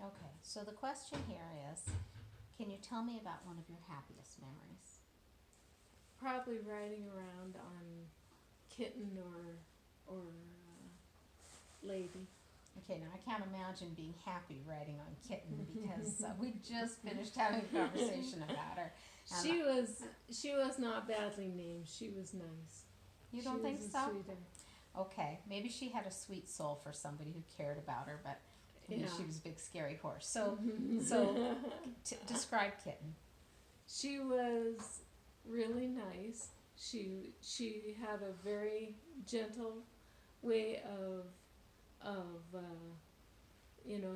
Okay, so the question here is, can you tell me about one of your happiest memories? Probably riding around on Kitten or Lady. Okay, now I can't imagine being happy riding on Kitten because we just finished having a conversation about her. And She was not badly named. She was nice. you She don't think was a so? sweetheart. Okay, maybe she had a sweet soul for somebody who cared about her, but to me Yeah. she was a big scary horse. So describe Kitten. She was really nice. She had a very gentle way of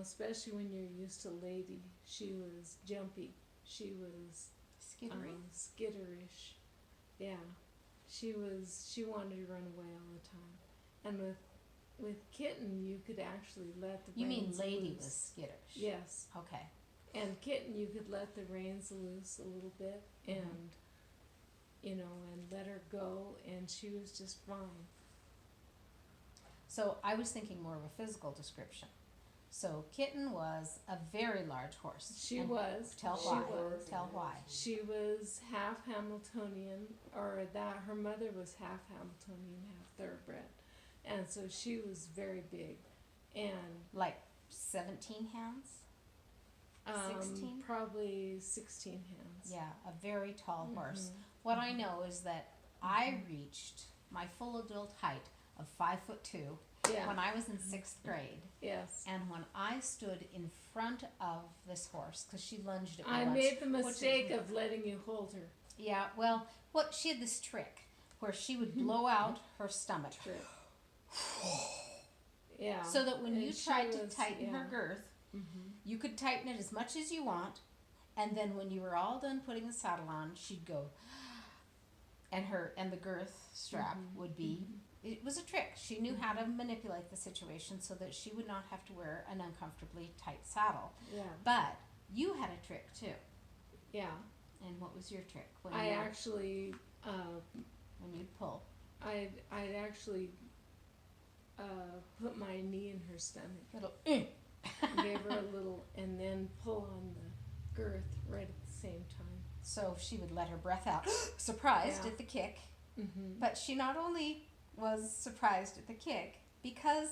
especially when you're used to Lady. She was jumpy. She was Skittery. skitterish. Yeah, she wanted to run away all the time. And with Kitten, you could actually let the You mean reins Lady loose. was skittish? Yes, Okay. and Kitten, you could let the reins loose a little bit, and and let her go, and she was just fine. So I was thinking more of a physical description. So Kitten was a very large horse. She And was. Tell She why. was. Tell why. She was half Hamiltonian, or that her mother was half Hamiltonian, half thoroughbred, and so she was very big, and Like 17 hands? 16? probably 16 hands. Yeah, a very tall horse. What I know is that I reached my full adult height of 5'2" Yeah. when I was in sixth grade. Yes. And when I stood in front of this horse, because she lunged at me I once, made the which is- mistake of letting you hold her. Yeah, well, what she had this trick where she would blow out her stomach, Trip. Yeah. so that when And you she tried to was- tighten her yeah. girth, you could tighten it as much as you want, and then when you were all done putting the saddle on, she'd go, and the girth strap would be. It was a trick. She knew how to manipulate the situation so that she would not have to wear an uncomfortably tight saddle. Yeah. But you had a trick too. Yeah. And what was your trick when I actually, when you'd pull? I'd actually put my knee in her stomach, Little gave her a little, and then pull on the girth right at the same time. So she would let her breath out, surprised Yeah. at the kick. Mm-hmm. But she not only was surprised at the kick, because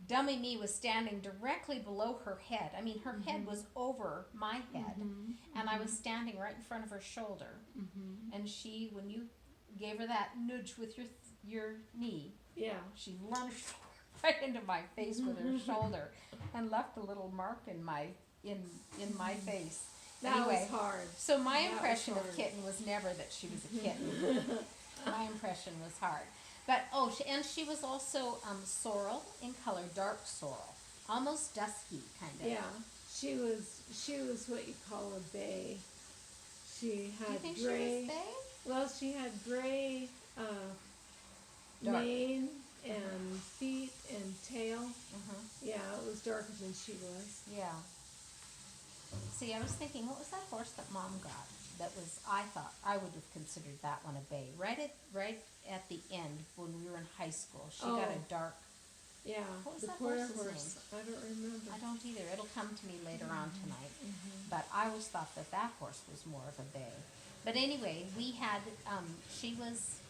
dummy me was standing directly below her head. I mean, her head was over my head, and I was standing right in front of her shoulder. And she, when you gave her that nudge with your knee, Yeah. she lunged right into my face with her shoulder, and left a little mark in my face. That Anyway, was hard. so my That was impression of hard. Kitten was never that she was a kitten. My impression was hard. But, she was also sorrel in color, dark sorrel. Almost dusky, kind of. Yeah. She was what you call a bay. She Do you had think gray. she was bay? Well, she had gray Dark. mane and feet and tail. Mm-hmm. Yeah, it was darker than she was. Yeah. See, I was thinking, what was that horse that Mom got? That was, I thought, I would have considered that one a bay. Right at the end, when we were in high school, she got a dark. Yeah, What was the that quarter horse's horse. I don't remember. I don't either. It'll come to me later on tonight. But I always thought that horse was more of a bay. But anyway, we had, she was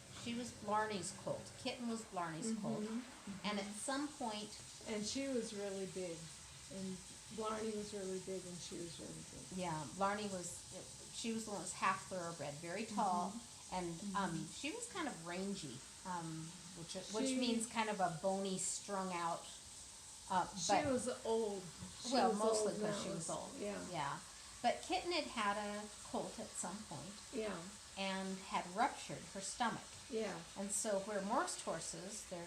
Blarney's colt. Kitten was Blarney's colt. And at some point, And she was really big, and Blarney was really big, and she was really big. yeah, Blarney she was the one that was half thoroughbred, very tall, and she was kind of rangy, which means kind of a bony, strung out. She was old. Well, mostly because she was old. Yeah. Yeah. But Kitten had a colt at some point Yeah. and had ruptured her stomach. Yeah. And so where most horses, their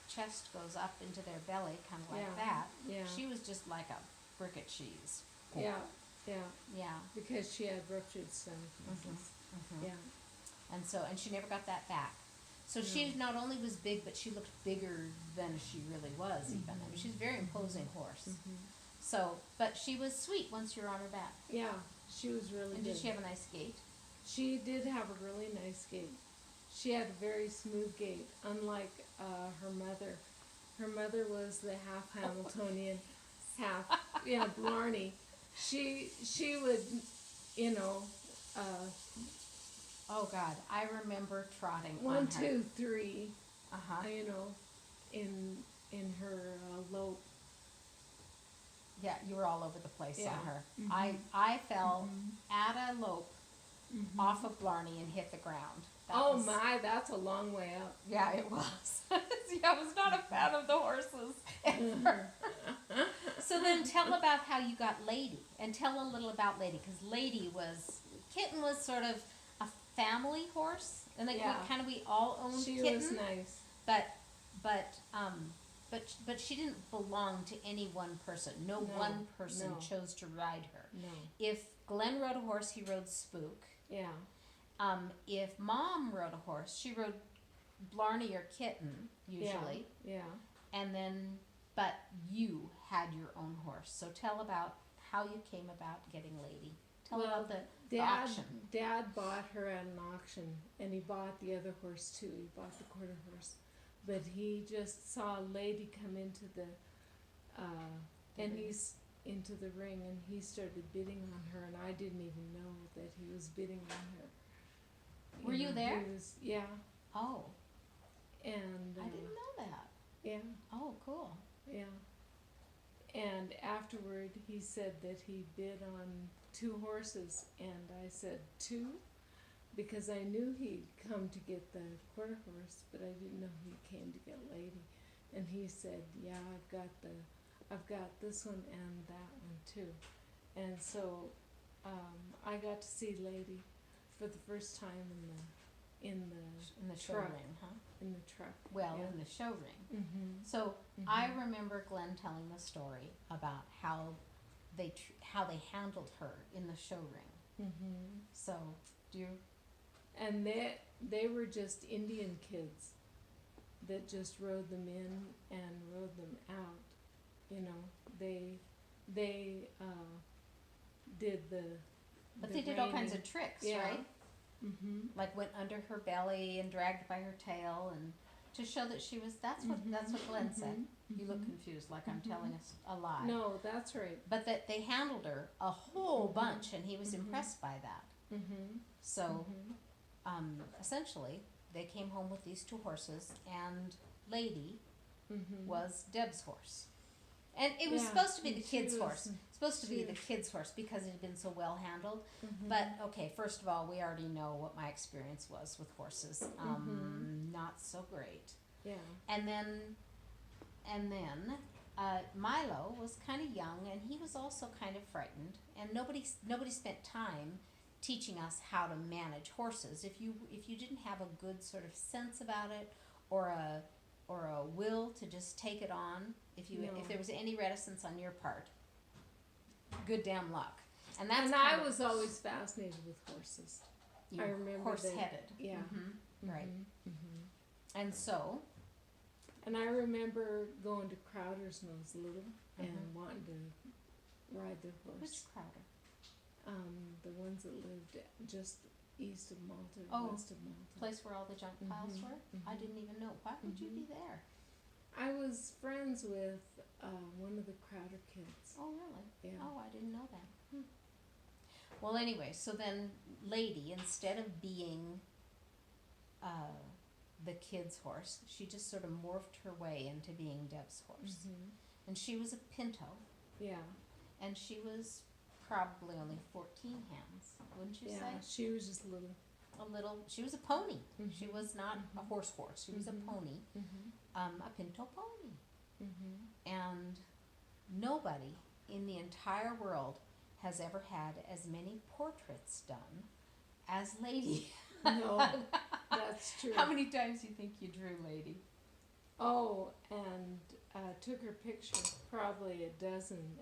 chest goes up into their belly, kind of like that. Yeah. She was just like a brick of cheese. Yeah. Yeah. Yeah. Because she had ruptured stomach. Yeah. And she never got that back. So she not only was big, but she looked bigger than she really was even. I mean, she's a very imposing horse. So, but she was sweet once you're on her back. Yeah. She was really And good. did she have a nice gait? She did have a really nice gait. She had a very smooth gait, unlike her mother. Her mother was the half Hamiltonian, half Blarney. She would, you know, Oh God, I remember trotting on one, her. two, three, Uh-huh. you know, in her lope. Yeah, you were all over the place Yeah. on her. Mhm. I fell Mhm. at a lope Mhm. off of Blarney and hit the ground. Oh my, that's a long way up. Yeah, it was. Yeah, I was not a fan of the horses ever. So then tell about how you got Lady, and tell a little about Lady, because Kitten was sort of a family horse, and like Yeah. we all owned She Kitten, was nice. but but she didn't belong to any one person. No one person no. chose to ride her. No. If Glenn rode a horse, he rode Spook. Yeah. If Mom rode a horse, she rode Blarney or Kitten usually. Yeah. And then, but you had your own horse. So tell about how you came about getting Lady. Tell about the auction. Dad bought her at an auction, and he bought the other horse too. He bought the quarter horse, but he just saw a lady come into the into the ring, and he started bidding on her, and I didn't even know that he was bidding on her. Were you there? Yeah. Oh. And I didn't know that. Yeah. Oh, cool. Yeah. And afterward, he said that he bid on 2 horses, and I said 2, because I knew he'd come to get the quarter horse, but I didn't know he came to get Lady. And he said, "Yeah, I've got this one and that one too." And so I got to see Lady for the first time in the show truck. ring, huh? In the truck. Well, yeah. in the show ring. Mm-hmm. So Mm-hmm. I remember Glenn telling the story about how they handled her in the show ring. Mm-hmm. So do you? And they were just Indian kids that just rode them in and rode them out. You know, they did the. But the they did all kinds reining. of tricks, Yeah. right? Mm-hmm. Like went under her belly and dragged by her tail, and to show that she was. That's what Glenn said. You look confused, like I'm telling us a lie. No, that's right. But that they handled her a whole bunch, and he was impressed by that. Mm-hmm. So, essentially, they came home with these 2 horses, and Lady was Deb's horse. And it was supposed to be the kid's horse. Supposed to be the kid's horse because it had been so well handled. But, okay, first of all, we already know what my experience was with horses. Not so great. Yeah. And then Milo was kind of young, and he was also kind of frightened. And nobody spent time teaching us how to manage horses. If you didn't have a good sort of sense about it, or a will to just take it on, if there was any reticence on your part, good damn luck. And I was always fascinated with horses. I remember horse-headed. Yeah. Right. And so. And I remember going to Crowder's when I was little and wanting to ride their horse. Which Crowder? The ones that lived just east of Malta, west of Malta. Place where all the junk piles were? I didn't even know. Why would you be there? I was friends with one of the Crowder kids. Oh, really? Yeah. Oh, I didn't know that. Well, anyway, so then Lady, instead of being the kid's horse, she just sort of morphed her way into being Deb's horse. And she was a pinto. Yeah. And she was probably only 14 hands, wouldn't you say? Yeah, she was just little. She was a pony. She was not a horse. She was a pony, a pinto pony. And nobody in the entire world has ever had as many portraits done as Lady. No, that's true. How many times do you think you drew Lady? Oh, and took her picture probably a dozen,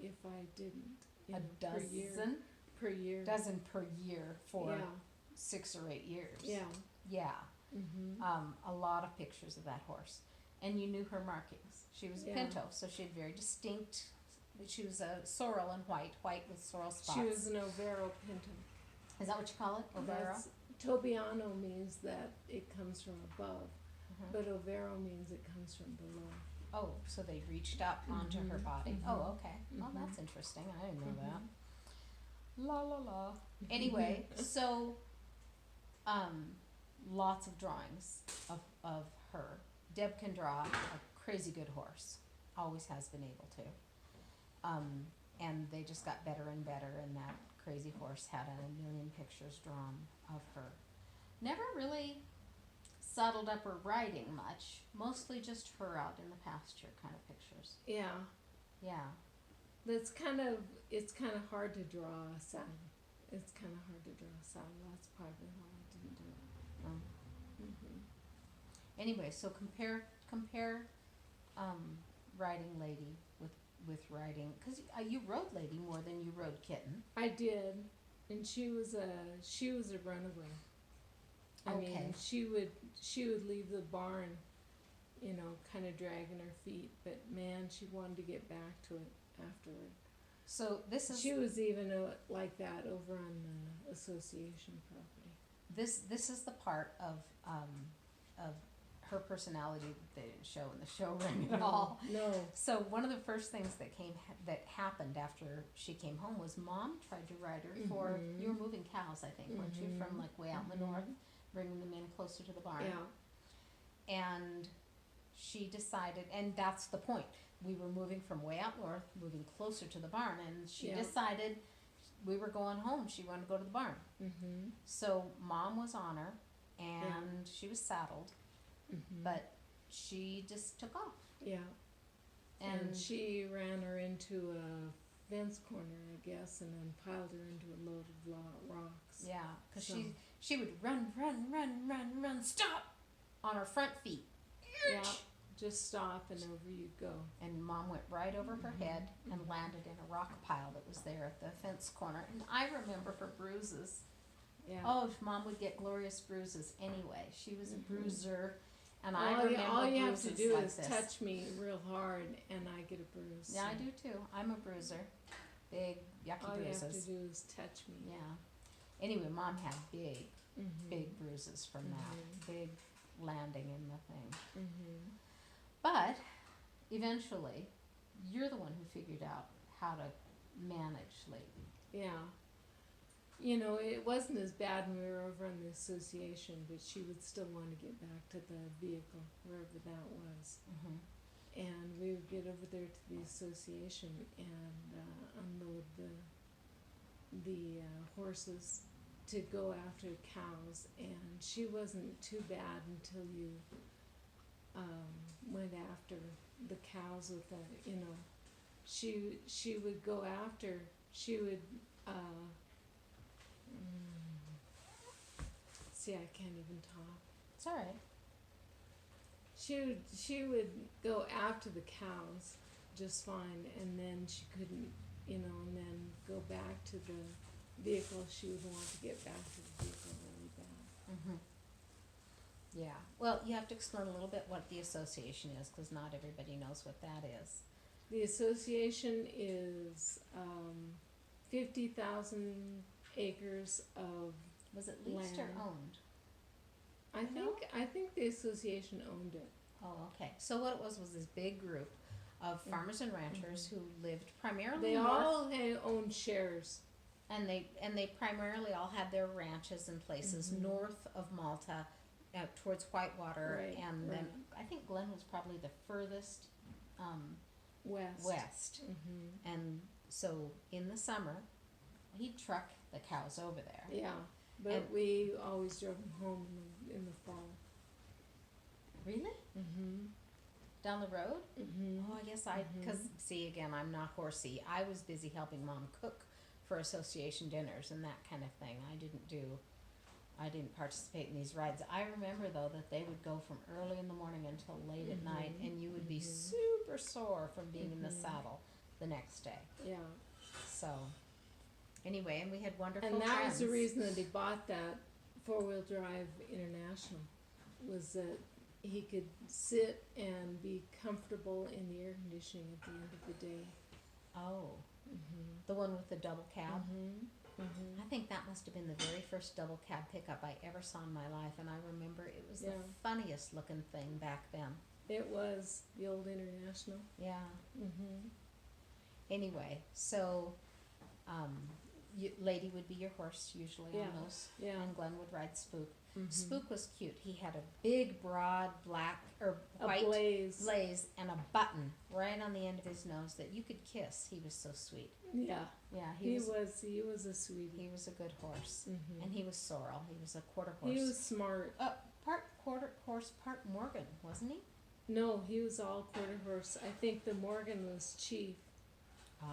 if I didn't. A dozen? Per year. Dozen per year for 6 or 8 years. Yeah. Yeah. A lot of pictures of that horse. And you knew her markings. She was a pinto, so she had very distinct. She was a sorrel and white with sorrel spots. She was an Overo pinto. Is that what you call it? Overo? Tobiano means that it comes from above, but Overo means it comes from below. Oh, so they reached up onto her body. Mhm. Oh, okay. Well, Mhm. that's interesting. I didn't know that. Mhm. La la la. Anyway, so lots of drawings of her. Deb can draw a crazy good horse. Always has been able to. And they just got better and better, and that crazy horse had a million pictures drawn of her. Never really saddled up or riding much. Mostly just her out in the pasture kind of pictures. Yeah, Yeah. it's kind of hard to draw a saddle. It's kind of hard to draw a saddle. That's probably why I didn't do it. Um, Mhm. anyway, so compare riding lady with riding, because you rode lady more than you rode kitten. I did, and she was a runaway. I Okay. mean, she would leave the barn, kind of dragging her feet, but man, she wanted to get back to it afterward. So this is She was even like that over on the association property. this is the part of her personality that they didn't show in the show ring at all. No. So one of the first things that happened after she came home was Mom tried to ride her for, Mhm. you were moving cows, I think, weren't you, from like way out in the north, bringing them in closer to the barn. Yeah. And she decided, and that's the point. We were moving from way out north, moving closer to the barn, and she Yeah. decided we were going home. She wanted to go to the barn. Mhm. So Mom was on her, and she was saddled, Mhm. but she just took off. Yeah. And she ran her into a fence corner, I guess, and then piled her into a load of rocks. Yeah, because So- she would run, stop on her front feet. Yeah. Just stop and over you go. And Mom went right over her head and landed in a rock pile that was there at the fence corner. And I remember her bruises. Yeah. Oh, Mom would get glorious bruises anyway. She was a bruiser, and I all remember you have bruises to do like is this. touch me real hard, and I get a bruise. Yeah, I do too. I'm a bruiser. Big, yucky All you have to bruises. do is touch me. Yeah. Anyway, Mom had big, Mhm. big bruises from that. Big landing in the thing. Mhm. But eventually, you're the one who figured out how to manage Lady. Yeah. It wasn't as bad when we were over on the association, but she would still want to get back to the vehicle, wherever that was. Mm-hmm. And we would get over there to the association and unload the horses to go after cows. And she wasn't too bad until you went after the cows with she would go after, she would see, I can't even talk. It's all right. She would go after the cows just fine, and then she couldn't, and then go back to the vehicle. She would want to get back to the vehicle really bad. Mm-hmm. Yeah. Well, you have to explain a little bit what the association is, because not everybody knows what that is. The association is 50,000 acres of. Was it leased or Land. owned? I think the association owned it. Oh, okay. So what it was this big group of farmers and ranchers who lived primarily They north, all owned shares. and they primarily all had their ranches and places north of Malta, out towards Whitewater, Right, and then right. I think Glen was probably the furthest West. west. And so in the summer, he'd truck the cows over there. Yeah, but And- we always drove them home in the fall. Really? Down the road? Mm-hmm. Oh, I guess because see, again, I'm not horsey. I was busy helping Mom cook for association dinners and that kind of thing. I didn't participate in these rides. I remember though that they would go from early in the morning until late at night, and you would be super sore from being in the saddle the next day. Yeah, So anyway, and we had wonderful and that friends. was the reason that he bought that 4-wheel drive International, was that he could sit and be comfortable in the air conditioning at the end of the day. Oh, the one with the double cab. Mm-hmm. I think that must have been the very first double cab pickup I ever saw in my life, and I remember it was the Yeah. funniest looking thing back then. It was the old International. Yeah. Mm-hmm. Anyway, so Lady would be your horse usually Yeah. on those, Yeah. and Glenn would ride Spook. Mm-hmm. Spook was cute. He had a big, broad, black or A white blaze. and a button right on the end of his nose that you could kiss. He was so sweet. Yeah. Yeah, He was a sweetie. he was a good horse, Mm-hmm. and he was sorrel. He was a quarter horse. He was smart. Part quarter horse, part Morgan, wasn't he? No, he was all quarter horse. I think the Morgan was Chief.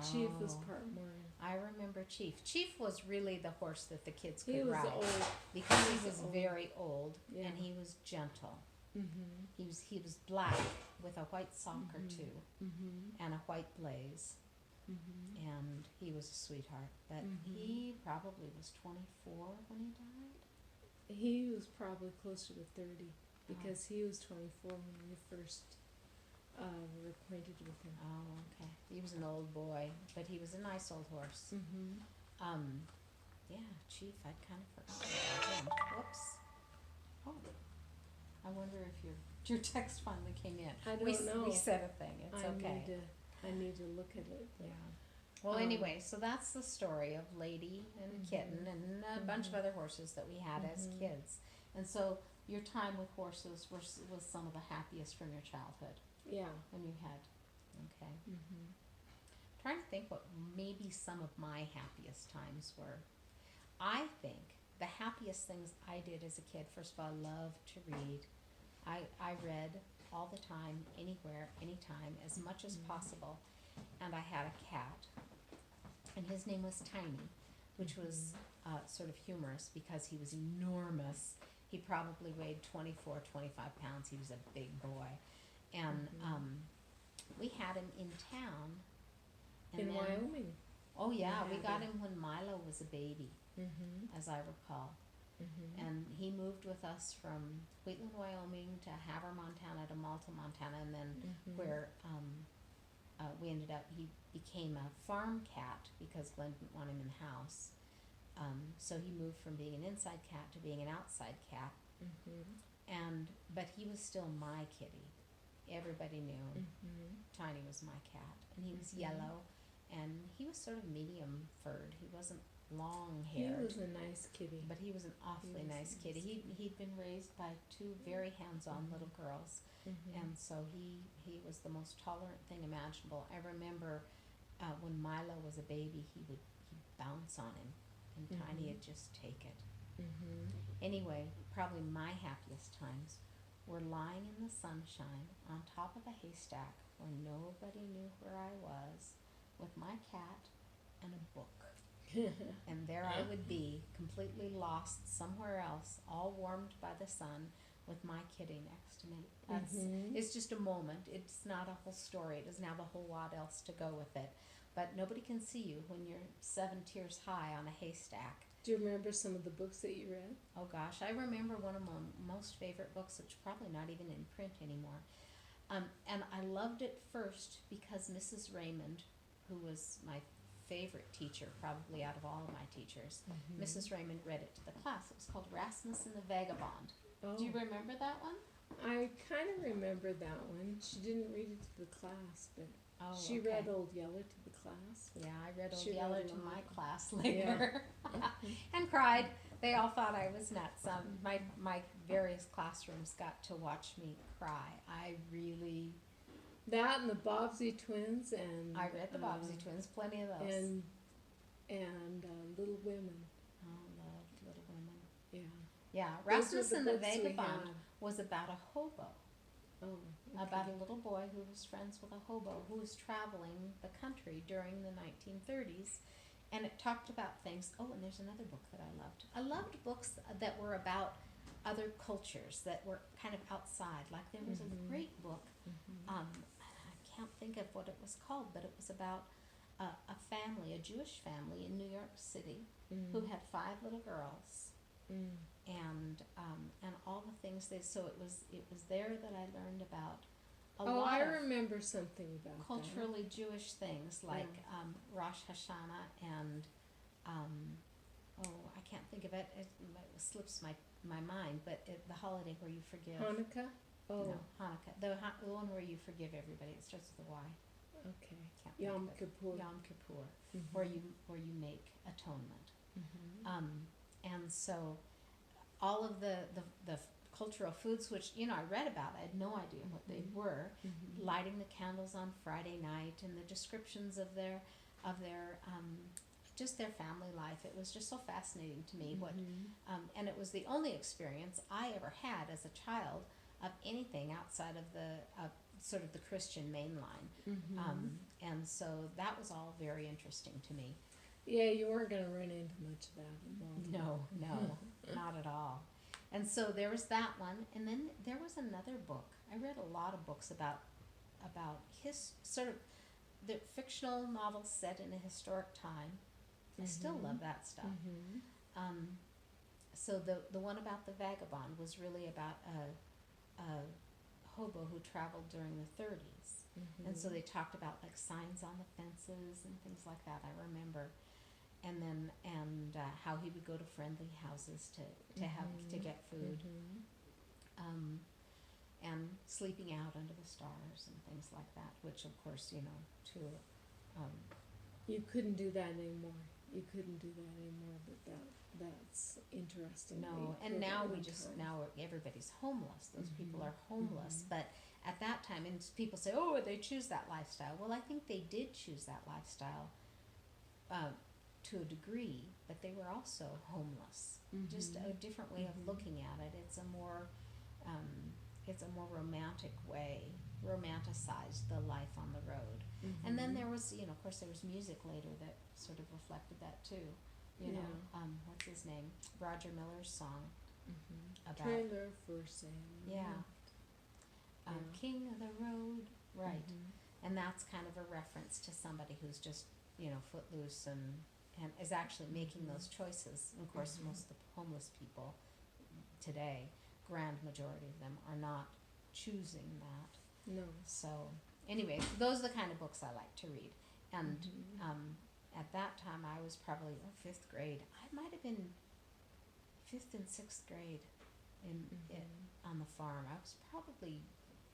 Chief was Oh. part Morgan. I remember Chief. Chief was really the horse that the kids could He was ride old. because he he was was old. very old Yeah. and he was gentle. Mm-hmm. He was black with a white sock or two Mm-hmm. and a white blaze, Mm-hmm. and he was a sweetheart. But Mhm. he probably was 24 when he died. He was probably closer to 30 because he was 24 when we first were acquainted with him. Oh, okay. He was an old boy, but he was a nice old horse. Mm-hmm. Yeah, Chief, I'd kind of forgotten about him. Whoops. Oh, I wonder if your text finally came in. I don't we know. We said a thing. It's I okay. need to look at it. Yeah. Well, Um, anyway, so that's the story of Lady and Mhm. Kitten and a bunch of Mhm. other horses that we had as Mhm. kids. And so your time with horses was some of the happiest from your childhood Yeah. when you had. Okay. Mm-hmm. Trying to think what maybe some of my happiest times were. I think the happiest things I did as a kid, first of all, I loved to read. I read all the time, anywhere, anytime, as much as possible. And I had a cat, and his name was Tiny, which was sort of humorous because he was enormous. He probably weighed 24, 25 pounds. He was a big boy. And we had him in town. And In then, Wyoming. Oh, yeah, we had got him. him when Milo was a baby, Mm-hmm. as I recall. Mm-hmm. And he moved with us from Wheatland, Wyoming to Havre, Montana to Malta, Montana, and then Mm-hmm. where we ended up, he became a farm cat because Glenn didn't want him in the house. So he moved from being an inside cat to being an outside cat. Mm-hmm. But he was still my kitty. Everybody knew Mm-hmm. Tiny was my cat, and he was Mhm. yellow, and he was sort of medium furred. He wasn't long He haired. was a nice kitty. But he was an awfully He was nice a kitty. nice He'd been raised by two very hands-on Mhm. little girls, Mm-hmm. and so he was the most tolerant thing imaginable. I remember when Milo was a baby, he'd bounce on him, and Tiny Mhm. would just take it. Mm-hmm. Anyway, probably my happiest times were lying in the sunshine on top of a haystack where nobody knew where I was, with my cat and a book. And there I would be, completely lost somewhere else, all warmed by the sun, with my kitty next to me. Mhm. It's just a moment. It's not a whole story. It doesn't have a whole lot else to go with it. But nobody can see you when you're 7 tiers high on a haystack. Do you remember some of the books that you read? Oh gosh, I remember one of my most favorite books, which is probably not even in print anymore. And I loved it first because Mrs. Raymond, who was my favorite teacher, probably out of all of my teachers, Mm-hmm. Mrs. Raymond read it to the class. It was called Rasmus and the Vagabond. Oh. Do you remember that one? I kind of remember that one. She didn't read it to the class, but Oh, she okay. read Old Yeller to the class. Yeah, I read Old She read Yeller a to lot. my class later and cried. They all thought I was nuts. My various classrooms got to watch me cry. I really, That and the Bobbsey twins and I read the Bobbsey twins, plenty of those. and Little Women. Oh, loved Little Women. Yeah. Yeah, Those were Rasmus and the books we Vagabond had. was about a hobo. Oh. About a little boy who was friends with a hobo who was traveling the country during the 1930s. And it talked about things. Oh, and there's another book that I loved. I loved books that were about other cultures that were kind of outside. Like there was Mhm. a great book. Mm-hmm. I can't think of what it was called, but it was about a family, a Jewish family in New York City who had 5 little girls. And all the things so it was there that I learned about a lot I of remember something about culturally Jewish things like Rosh Hashanah and I can't think of it. It slips my mind, but the holiday where you forgive. that. Hanukkah. Oh, No, Hanukkah. The one where you forgive everybody. It starts with a Y. okay. Can't think Yom of it. Kippur. Yom Kippur, Mhm. where you make atonement. Mhm. And so all of the cultural foods, which I read about, I had no idea what they were. Mhm. Lighting the candles on Friday night, and the descriptions of their just their family life. It was just so fascinating to me. And it was the only experience I ever had as a child of anything outside of the sort of the Christian mainline. And so that was all very interesting to me. Yeah, you weren't gonna run into much of that in Baltimore. No, not at all. And so there was that one, and then there was another book. I read a lot of books about his sort of the fictional novels set in a historic time. I still love that stuff. So the one about the vagabond was really about a hobo who traveled during the 30s, and so they talked about like signs on the fences and things like that. I remember. And then how he would go to friendly houses to get food, and sleeping out under the stars and things like that. Which of course You couldn't do that anymore. You couldn't do that anymore, but that's interesting. no. And now everybody's homeless. Those people are homeless. But at that time, and people say, oh, they choose that lifestyle. Well, I think they did choose that lifestyle. To a degree, but they were also homeless. Just a different way of looking at it. It's a more romantic way, romanticized the life on the road. And then there was, of course, there was music later that sort of reflected that too. What's his name? Roger Miller's song about Trailer for Sale. King of the Road, right? And that's kind of a reference to somebody who's just footloose and is actually making those choices. And of course, most of the homeless people today, grand majority of them, are not choosing that. No. So anyway, those are the kind of books I like to read. And at that time, I was probably 5th grade. I might have been 5th and 6th grade on the farm. I was probably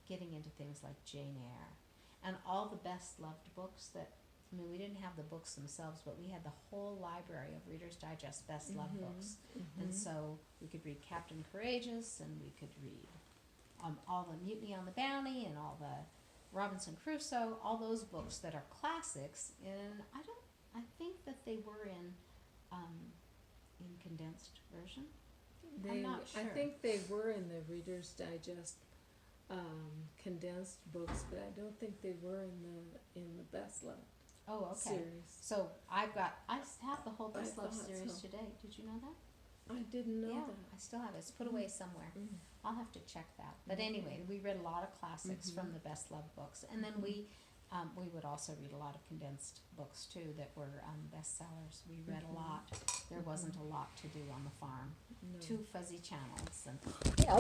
getting into things like Jane Eyre and all the best loved books that. We didn't have the books themselves, but we had the whole library of Reader's Digest best loved books. And so we could read Captain Courageous, and we could read all the Mutiny on the Bounty, and all the Robinson Crusoe, all those books that are classics. And I think that they were in condensed version. I'm not sure. I think they were in the Reader's Digest condensed books, but I don't think they were in the best loved. Oh, okay. Series. So I have the whole Best Love series today. Did you know that? I didn't know that. I still have it. It's put away somewhere. I'll have to check that. But anyway, we read a lot of classics from the Best Love books, and then we would also read a lot of condensed books too that were bestsellers. We read a lot. There wasn't a lot to do on the farm. No. 2 fuzzy channels and